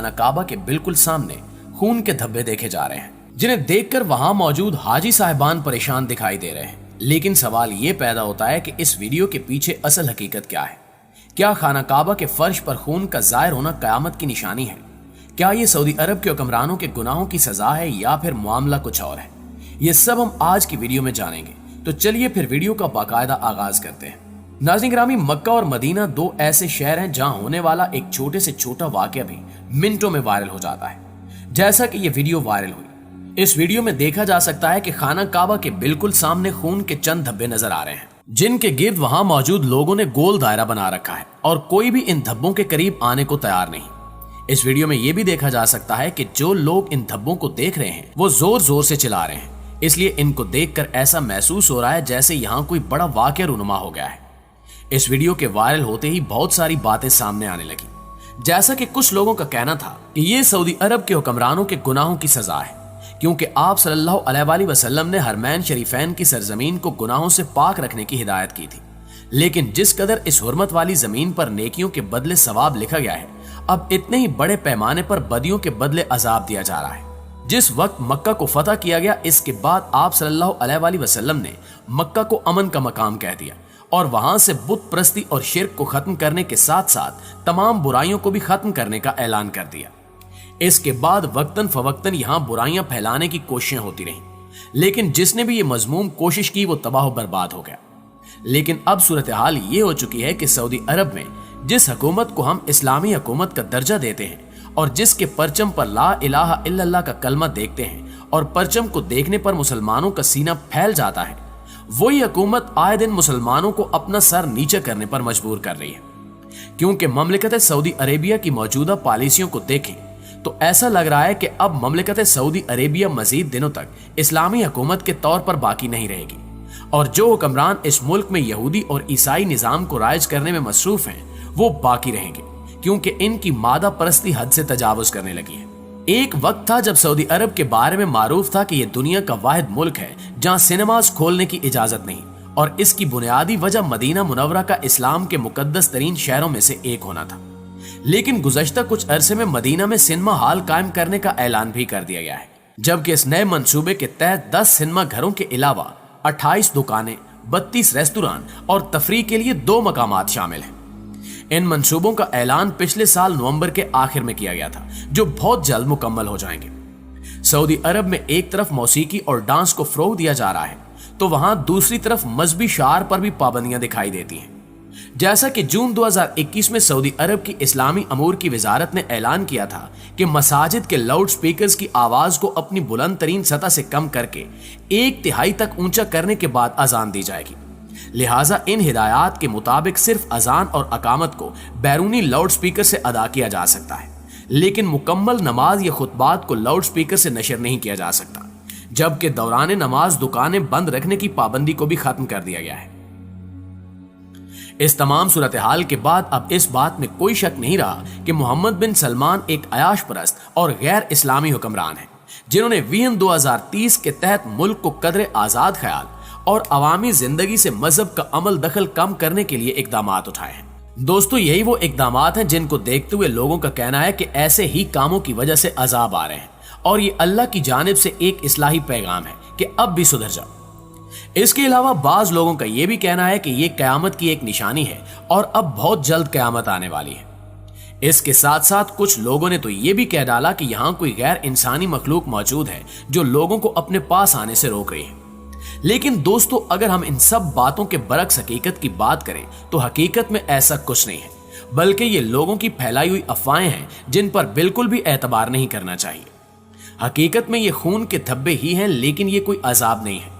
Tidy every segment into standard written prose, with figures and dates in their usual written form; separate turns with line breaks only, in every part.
खाना काबा के बिल्कुल सामने खून के धब्बे देखे जा रहे हैं, जिन्हें देखकर वहां मौजूद हाजी साहिबान परेशान दिखाई दे रहे हैं। लेकिन सवाल ये पैदा होता है कि इस वीडियो के पीछे असल हकीकत क्या है। क्या खाना काबा के फर्श पर खून का जाहिर होना कयामत की निशानी है? क्या ये सऊदी अरब के हुक्मरानों के गुनाहों की सजा है या फिर मामला कुछ और है? ये सब हम आज की वीडियो में जानेंगे। तो चलिए फिर वीडियो का बाकायदा आगाज करते हैं। नाज़रीन ग्रामी, मक्का और मदीना दो ऐसे शहर हैं जहां होने वाला एक छोटे से छोटा वाकया भी मिनटों में वायरल हो जाता है। जैसा कि ये वीडियो वायरल हुई, इस वीडियो में देखा जा सकता है कि खाना काबा के बिल्कुल सामने खून के चंद धब्बे नजर आ रहे हैं, जिनके गिर्द वहां मौजूद लोगों ने गोल दायरा बना रखा है और कोई भी इन धब्बों के करीब आने को तैयार नहीं। इस वीडियो में यह भी देखा जा सकता है कि जो लोग इन धब्बों को देख रहे हैं वो जोर जोर से चिल्ला रहे हैं, इसलिए इनको देखकर ऐसा महसूस हो रहा है जैसे यहाँ कोई बड़ा वाकया रूनुमा हो गया है। इस वीडियो के वायरल होते ही बहुत सारी बातें सामने आने लगी, जैसा कि कुछ लोगों का कहना था कि ये सऊदी अरब के हुक्मरानों के गुनाहों की सजा है, क्योंकि आप सल्लल्लाहु अलैहि वसल्लम ने हरमैन शरीफैन की सरजमीन को गुनाहों से पाक रखने की हिदायत की थी। लेकिन जिस कदर इस हुर्मत वाली जमीन पर नेकियों के बदले सवाब लिखा गया है, अब इतने ही बड़े पैमाने पर बदियों के बदले अजाब दिया जा रहा है। जिस वक्त मक्का को फतह किया गया, इसके बाद आप सल्लल्लाहु अलैहि वसल्लम ने मक्का को अमन का मकाम कह दिया और वहां से बुत प्रस्ती और शिर्क को खत्म करने के साथ साथ तमाम बुराइयों को भी खत्म करने का ऐलान कर दिया। इसके बाद वक्तन फवक्तन यहाँ बुराइयां फैलाने की कोशिशें होती रहीं, लेकिन जिसने भी ये मजमूम कोशिश की वो तबाह बर्बाद हो गया। लेकिन अब सूरत हाल ये हो चुकी है कि सऊदी अरब में जिस हुकूमत को हम इस्लामी हुकूमत का दर्जा देते हैं और जिसके परचम पर ला इलाहा इल्लल्लाह का कलमा देखते हैं और परचम को देखने पर मुसलमानों का सीना फैल जाता है, वही हुकूमत आए दिन मुसलमानों को अपना सर नीचे करने पर मजबूर कर रही है। क्योंकि ममलिकत सऊदी अरेबिया की मौजूदा पॉलिसियों को देखें तो ऐसा लग रहा है कि अब ममलिकत सऊदी अरेबिया मजीद दिनों तक इस्लामी हुकूमत के तौर पर बाकी नहीं रहेगी और जो हुक्मरान इस मुल्क में यहूदी और ईसाई निजाम को राइज करने में मसरूफ हैं वो बाकी रहेंगे, क्योंकि इनकी मादा परस्ती हद से तजावुज करने लगी है। एक वक्त था जब सऊदी अरब के बारे में मारूफ था कि यह दुनिया का वाहिद मुल्क है जहां सिनेमाज खोलने की इजाजत नहीं, और इसकी बुनियादी वजह मदीना मुनव्वरा का इस्लाम के मुकद्दस तरीन शहरों में से एक होना था। लेकिन गुज़श्ता कुछ अरसे में मदीना में सिनेमा हॉल कायम करने का ऐलान भी कर दिया गया है, जबकि इस नए मंसूबे के तहत 10 सिनेमा घरों के अलावा 28 दुकानें, 32 रेस्तुरां और तफरीह के लिए 2 मकामात शामिल हैं। इन मंसूबों का ऐलान पिछले साल नवंबर के आखिर में किया गया था, जो बहुत जल्द मुकम्मल हो जाएंगे। सऊदी अरब में एक तरफ मौसीकी और डांस को फरोग दिया जा रहा है, तो वहां दूसरी तरफ मजहबी शार पर भी पाबंदियां दिखाई देती हैं। जैसा कि जून 2021 में सऊदी अरब की इस्लामी अमूर की वजारत ने ऐलान किया था कि मसाजिद के लाउड स्पीकर्स की आवाज को अपनी बुलंद तरीन सतह से कम करके 1/3 तक ऊंचा करने के बाद अजान दी जाएगी। लिहाजा इन हिदायत के मुताबिक सिर्फ अजान और अकामत को बैरूनी लाउड स्पीकर से अदा किया जा सकता है, लेकिन मुकम्मल नमाज या खुतबात को लाउड स्पीकर से नशर नहीं किया जा सकता, जबकि दौरान नमाज दुकानें बंद रखने की पाबंदी को भी खत्म कर दिया गया है। इस तमाम सूरत हाल के बाद अब इस बात में कोई शक नहीं रहा कि मोहम्मद बिन सलमान एक अयाश परस्त और गैर इस्लामी हुक्मरान हैं, जिन्होंने विजन 2030 के तहत मुल्क को कदरे आजाद ख्याल और अवामी जिंदगी से मजहब का अमल दखल कम करने के लिए इकदामात उठाए हैं। दोस्तों, यही वो इकदामात हैं जिनको देखते हुए लोगों का कहना है कि ऐसे ही कामों की वजह से अजाब आ रहे हैं और ये अल्लाह की जानिब से एक इस्लाही पैगाम है कि अब भी सुधर जाओ। इसके अलावा बाज लोगों का यह भी कहना है कि यह कयामत की एक निशानी है और अब बहुत जल्द कयामत आने वाली है। इसके साथ साथ कुछ लोगों ने तो यह भी कह डाला कि यहाँ कोई गैर इंसानी मखलूक मौजूद है जो लोगों को अपने पास आने से रोक रही है। लेकिन दोस्तों, अगर हम इन सब बातों के बरक्स हकीकत की बात करें तो हकीकत में ऐसा कुछ नहीं है, बल्कि ये लोगों की फैलाई हुई अफवाहें हैं जिन पर बिल्कुल भी एतबार नहीं करना चाहिए। हकीकत में ये खून के धब्बे ही हैं, लेकिन ये कोई अजाब नहीं है।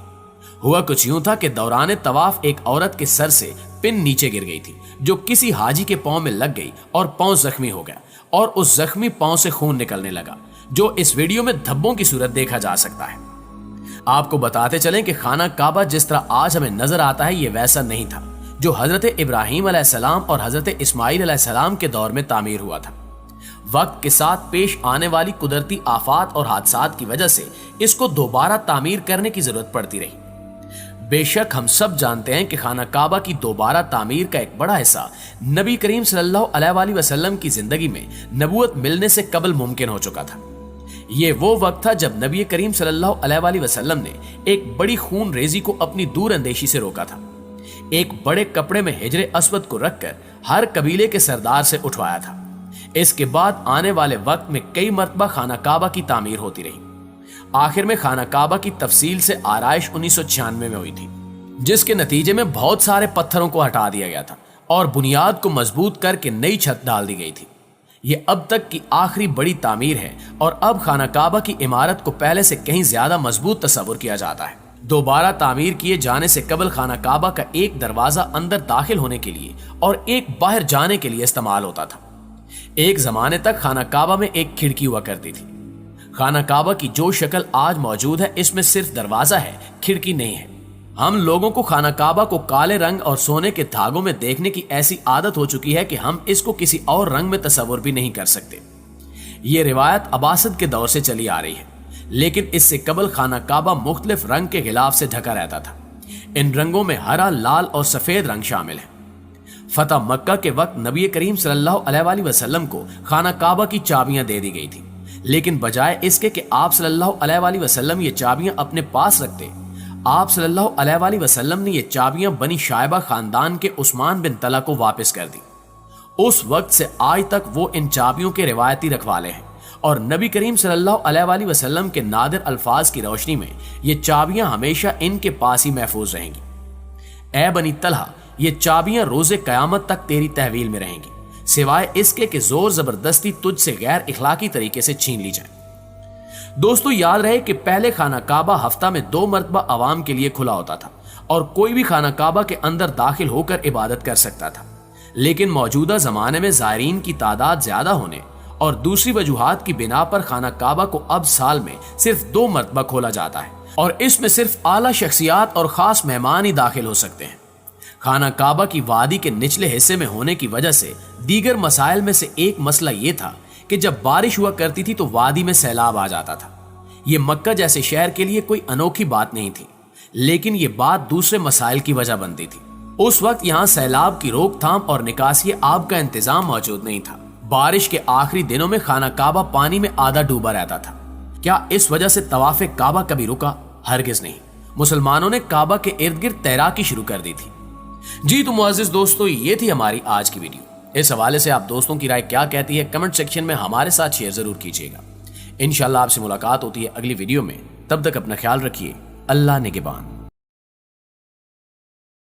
हुआ कुछ यूं था कि दौरान तवाफ एक औरत के सर से पिन नीचे गिर गई थी, जो किसी हाजी के पांव में लग गई और पांव जख्मी हो गया और उस जख्मी पांव से खून निकलने लगा, जो इस वीडियो में धब्बों की सूरत देखा जा सकता है। आपको बताते चलें कि खाना काबा जिस तरह आज हमें नजर आता है, ये वैसा नहीं था जो हजरत इब्राहिम अलैहिस्सलाम और हजरत इस्माइल अलैहिस्सलाम के दौर में तामीर हुआ था। वक्त के साथ पेश आने वाली कुदरती आफात और हादसात की वजह से इसको दोबारा तामीर करने की जरूरत पड़ती रही। بے شک ہم سب جانتے ہیں کہ خانہ کعبہ کی دوبارہ تعمیر کا ایک بڑا حصہ نبی کریم صلی اللہ علیہ وآلہ وسلم کی زندگی میں نبوت ملنے سے قبل ممکن ہو چکا تھا۔ یہ وہ وقت تھا جب نبی کریم صلی اللہ علیہ وآلہ وسلم نے ایک بڑی خون ریزی کو اپنی دور اندیشی سے روکا تھا۔ ایک بڑے کپڑے میں حجر اسود کو رکھ کر ہر قبیلے کے سردار سے اٹھوایا تھا۔ اس کے بعد آنے والے وقت میں کئی مرتبہ خانہ کعبہ کی تعمیر ہوتی رہی۔ آخر میں خانہ کعبہ کی تفصیل سے آرائش 1996 میں ہوئی تھی، جس کے نتیجے میں بہت سارے پتھروں کو ہٹا دیا گیا تھا اور بنیاد کو مضبوط کر کے نئی چھت ڈال دی گئی تھی۔ یہ اب تک کی آخری بڑی تعمیر ہے اور اب خانہ کعبہ کی عمارت کو پہلے سے کہیں زیادہ مضبوط تصور کیا جاتا ہے۔ دوبارہ تعمیر کیے جانے سے قبل خانہ کعبہ کا ایک دروازہ اندر داخل ہونے کے لیے اور ایک باہر جانے کے لیے استعمال ہوتا تھا۔ ایک زمانے تک خانہ کعبہ میں ایک کھڑکی ہوا کرتی تھی۔ خانہ کعبہ کی جو شکل آج موجود ہے اس میں صرف دروازہ ہے، کھڑکی نہیں ہے۔ ہم لوگوں کو خانہ کعبہ کو کالے رنگ اور سونے کے دھاگوں میں دیکھنے کی ایسی عادت ہو چکی ہے کہ ہم اس کو کسی اور رنگ میں تصور بھی نہیں کر سکتے۔ یہ روایت عباسد کے دور سے چلی آ رہی ہے، لیکن اس سے قبل خانہ کعبہ مختلف رنگ کے غلاف سے ڈھکا رہتا تھا۔ ان رنگوں میں ہرا، لال اور سفید رنگ شامل ہیں۔ فتح مکہ کے وقت نبی کریم صلی اللہ علیہ وآلہ وسلم کو خانہ کعبہ کی چابیاں دے دی گئی تھی، لیکن بجائے اس کے کہ آپ صلی اللہ علیہ وآلہ وسلم یہ چابیاں اپنے پاس رکھتے، آپ صلی اللہ علیہ وآلہ وسلم نے یہ چابیاں بنی شائبہ خاندان کے عثمان بن طلحہ کو واپس کر دی۔ اس وقت سے آج تک وہ ان چابیوں کے روایتی رکھوالے ہیں اور نبی کریم صلی اللہ علیہ وآلہ وسلم کے نادر الفاظ کی روشنی میں یہ چابیاں ہمیشہ ان کے پاس ہی محفوظ رہیں گی۔ اے بنی طلحہ، یہ چابیاں روز قیامت تک تیری تحویل میں رہیں گی، سوائے اس کے کہ زور زبردستی تجھ سے غیر اخلاقی طریقے سے چھین لی جائیں۔ دوستو، یاد رہے کہ پہلے خانہ کعبہ ہفتہ میں 2 مرتبہ عوام کے لیے کھلا ہوتا تھا اور کوئی بھی خانہ کعبہ کے اندر داخل ہو کر عبادت کر سکتا تھا، لیکن موجودہ زمانے میں زائرین کی تعداد زیادہ ہونے اور دوسری وجوہات کی بنا پر خانہ کعبہ کو اب سال میں صرف 2 مرتبہ کھولا جاتا ہے اور اس میں صرف اعلیٰ شخصیات اور خاص مہمان ہی داخل ہو سکتے ہیں۔ خانہ کعبہ کی وادی کے نچلے حصے میں ہونے کی وجہ سے دیگر مسائل میں سے ایک مسئلہ یہ تھا کہ جب بارش ہوا کرتی تھی تو وادی میں سیلاب آ جاتا تھا۔ یہ مکہ جیسے شہر کے لیے کوئی انوکھی بات نہیں تھی، لیکن یہ بات دوسرے مسائل کی وجہ بنتی تھی۔ اس وقت یہاں سیلاب کی روک تھام اور نکاسی آب کا انتظام موجود نہیں تھا۔ بارش کے آخری دنوں میں خانہ کعبہ پانی میں آدھا ڈوبا رہتا تھا۔ کیا اس وجہ سے طواف کعبہ کبھی رکا؟ ہرگز نہیں۔ مسلمانوں نے کعبہ کے ارد گرد تیراکی شروع کر دی تھی۔ جی تو معزز دوستو، یہ تھی ہماری آج کی ویڈیو۔ اس حوالے سے آپ دوستوں کی رائے کیا کہتی ہے کمنٹ سیکشن میں ہمارے ساتھ شیئر ضرور کیجیے گا۔ انشاءاللہ آپ سے ملاقات ہوتی ہے اگلی ویڈیو میں، تب تک اپنا خیال رکھیے۔ اللہ نگہبان۔